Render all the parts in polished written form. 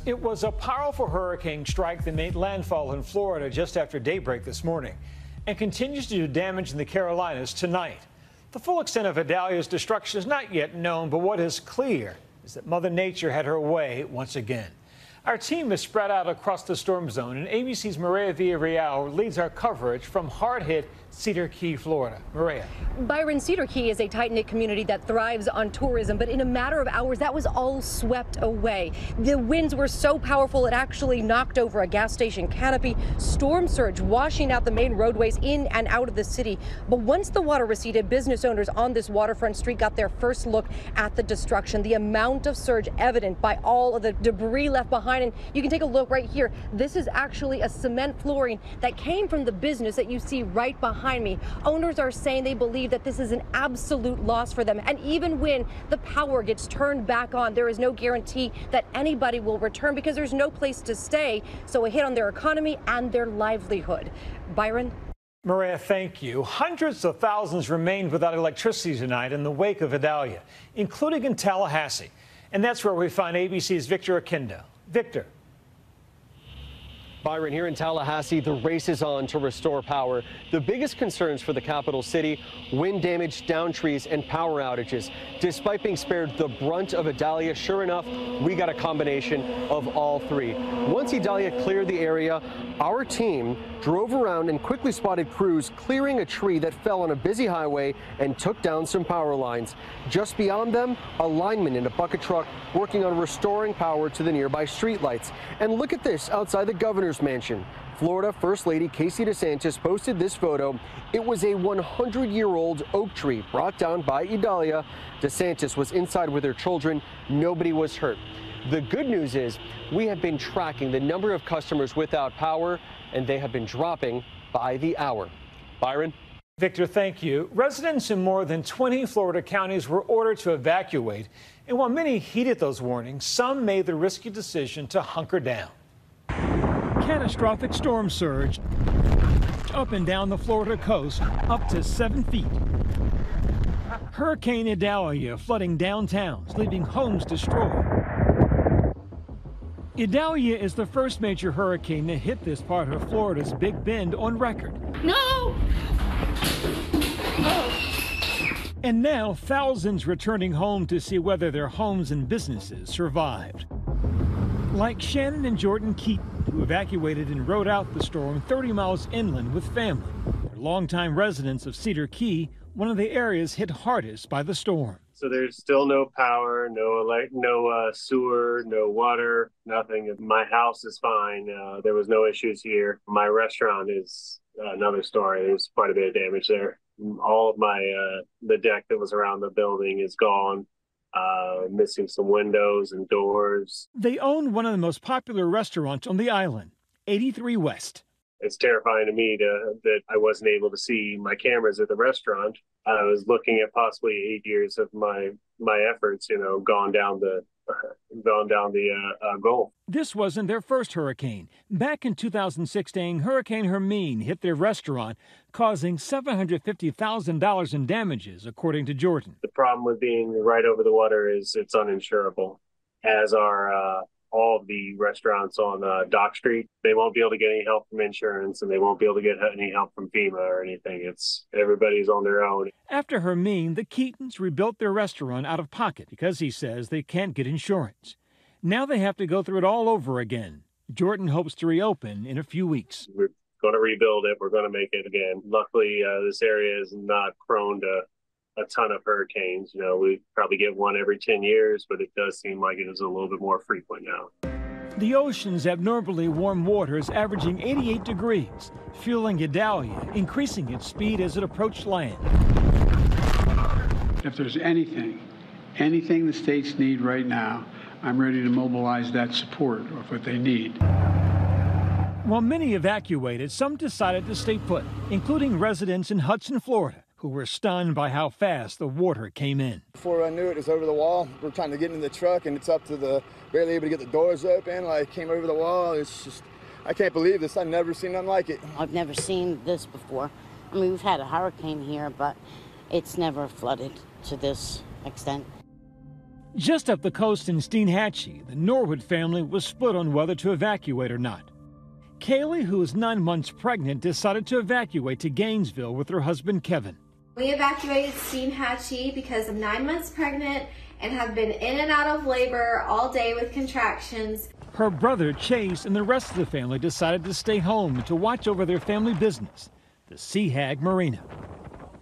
It was a powerful hurricane strike that made landfall in Florida just after daybreak this morning and continues to do damage in the Carolinas tonight. The full extent of Idalia's destruction is not yet known, but what is clear is that Mother Nature had her way once again. Our team is spread out across the storm zone, and ABC's Maria Villarreal leads our coverage from hard-hit Cedar Key, Florida. Maria. Byron, Cedar Key is a tight-knit community that thrives on tourism, but in a matter of hours, that was all swept away. The winds were so powerful, it actually knocked over a gas station canopy. Storm surge washing out the main roadways in and out of the city. But once the water receded, business owners on this waterfront street got their first look at the destruction. The amount of surge evident by all of the debris left behind. And you can take a look right here. This is actually a cement flooring that came from the business that you see right behind me. Owners are saying they believe that this is an absolute loss for them. And even when the power gets turned back on, there is no guarantee that anybody will return because there's no place to stay. So a hit on their economy and their livelihood. Byron? Maria, thank you. Hundreds of thousands remained without electricity tonight in the wake of Idalia, including in Tallahassee. And that's where we find ABC's Victor Akindo. Victor. Byron, here in Tallahassee, the race is on to restore power. The biggest concerns for the capital city, wind damage, down trees, and power outages. Despite being spared the brunt of Idalia, sure enough, we got a combination of all three. Once Idalia cleared the area, our team drove around and quickly spotted crews clearing a tree that fell on a busy highway and took down some power lines. Just beyond them, a lineman in a bucket truck working on restoring power to the nearby streetlights. And look at this outside the governor's mansion. Florida First Lady Casey DeSantis posted this photo. It was a 100-year-old oak tree brought down by Idalia. DeSantis was inside with her children. Nobody was hurt. The good news is we have been tracking the number of customers without power, and they have been dropping by the hour. Byron? Victor, thank you. Residents in more than 20 Florida counties were ordered to evacuate. And while many heeded those warnings, some made the risky decision to hunker down. Catastrophic storm surge up and down the Florida coast, up to 7 feet. Hurricane Idalia flooding downtowns, leaving homes destroyed. Idalia is the first major hurricane to hit this part of Florida's Big Bend on record. No! And now thousands returning home to see whether their homes and businesses survived. Like Shannon and Jordan Keaton, who evacuated and rode out the storm 30 miles inland with family. They're longtime residents of Cedar Key, one of the areas hit hardest by the storm. So there's still no power, no sewer, no water, nothing. My house is fine. There was no issues here. My restaurant is another story. There's quite a bit of damage there. All of the deck that was around the building is gone. Missing some windows and doors. They own one of the most popular restaurants on the island, 83 West. It's terrifying to me that I wasn't able to see my cameras at the restaurant. I was looking at possibly 8 years of my efforts, gone down the Gulf. This wasn't their first hurricane. Back in 2016, Hurricane Hermine hit their restaurant, causing $750,000 in damages, according to Jordan. The problem with being right over the water is it's uninsurable, as are all of the restaurants on Dock Street. They won't be able to get any help from insurance, and they won't be able to get any help from FEMA or anything. Everybody's on their own. After Hermine, the Keatons rebuilt their restaurant out of pocket because he says they can't get insurance. Now they have to go through it all over again. Jordan hopes to reopen in a few weeks. We're going to rebuild it. We're going to make it again. Luckily, this area is not prone to a ton of hurricanes. We probably get one every 10 years, but it does seem like it is a little bit more frequent now. The ocean's abnormally warm waters averaging 88 degrees, fueling Idalia, increasing its speed as it approached land. If there's anything the states need right now, I'm ready to mobilize that support of what they need. While many evacuated, some decided to stay put, including residents in Hudson, Florida, who were stunned by how fast the water came in. Before I knew it was over the wall. We're trying to get in the truck, and it's up to barely able to get the doors open. Came over the wall. It's just, I can't believe this. I've never seen nothing like it. I've never seen this before. I mean, we've had a hurricane here, but it's never flooded to this extent. Just up the coast in Steinhatchee, the Norwood family was split on whether to evacuate or not. Kaylee, who is 9 months pregnant, decided to evacuate to Gainesville with her husband, Kevin. We evacuated Steinhatchee because I'm 9 months pregnant and have been in and out of labor all day with contractions. Her brother, Chase, and the rest of the family decided to stay home to watch over their family business, the Sea Hag Marina.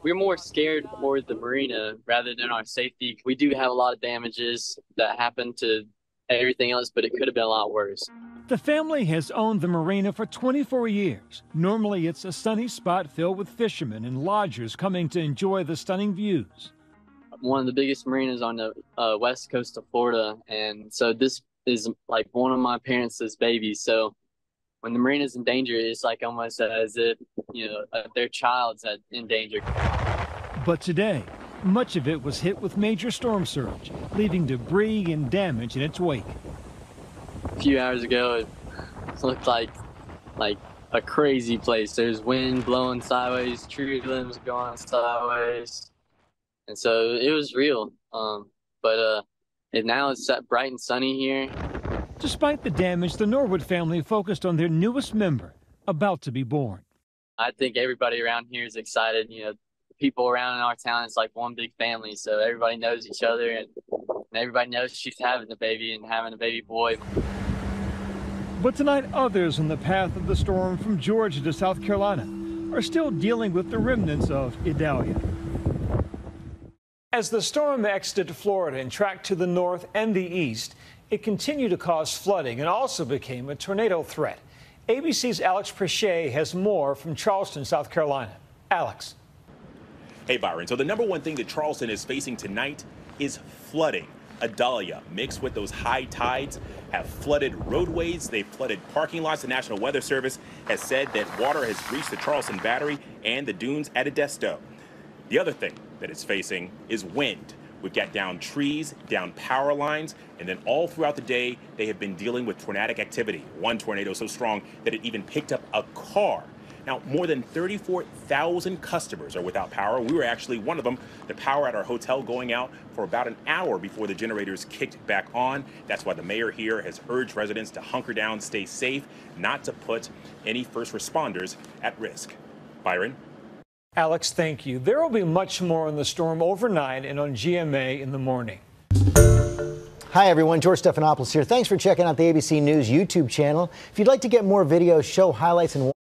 We're more scared for the marina rather than our safety. We do have a lot of damages that happen to everything else, but it could have been a lot worse. The family has owned the marina for 24 years. Normally, it's a sunny spot filled with fishermen and lodgers coming to enjoy the stunning views. One of the biggest marinas on the west coast of Florida, and so this is like one of my parents' babies. So when the marina's in danger, it's like almost as if, their child's in danger. But today, much of it was hit with major storm surge, leaving debris and damage in its wake. A few hours ago, it looked like a crazy place. There's wind blowing sideways, tree limbs going sideways. And so it was real. But now it's bright and sunny here. Despite the damage, the Norwood family focused on their newest member, about to be born. I think everybody around here is excited. People around in our town, it's like one big family. So everybody knows each other, and everybody knows she's having a baby and having a baby boy. But tonight, others on the path of the storm from Georgia to South Carolina are still dealing with the remnants of Idalia. As the storm exited Florida and tracked to the north and the east, it continued to cause flooding and also became a tornado threat. ABC's Alex Prechet has more from Charleston, South Carolina. Alex. Hey, Byron. So the number one thing that Charleston is facing tonight is flooding. Idalia, mixed with those high tides, have flooded roadways. They've flooded parking lots. The National Weather Service has said that water has reached the Charleston Battery and the dunes at Edisto. The other thing that it's facing is wind. We've got down trees, down power lines, and then all throughout the day, they have been dealing with tornadic activity. One tornado so strong that it even picked up a car. Now, more than 34,000 customers are without power. We were actually one of them. The power at our hotel going out for about an hour before the generators kicked back on. That's why the mayor here has urged residents to hunker down, stay safe, not to put any first responders at risk. Byron? Alex, thank you. There will be much more on the storm overnight and on GMA in the morning. Hi, everyone. George Stephanopoulos here. Thanks for checking out the ABC News YouTube channel. If you'd like to get more videos, show highlights, and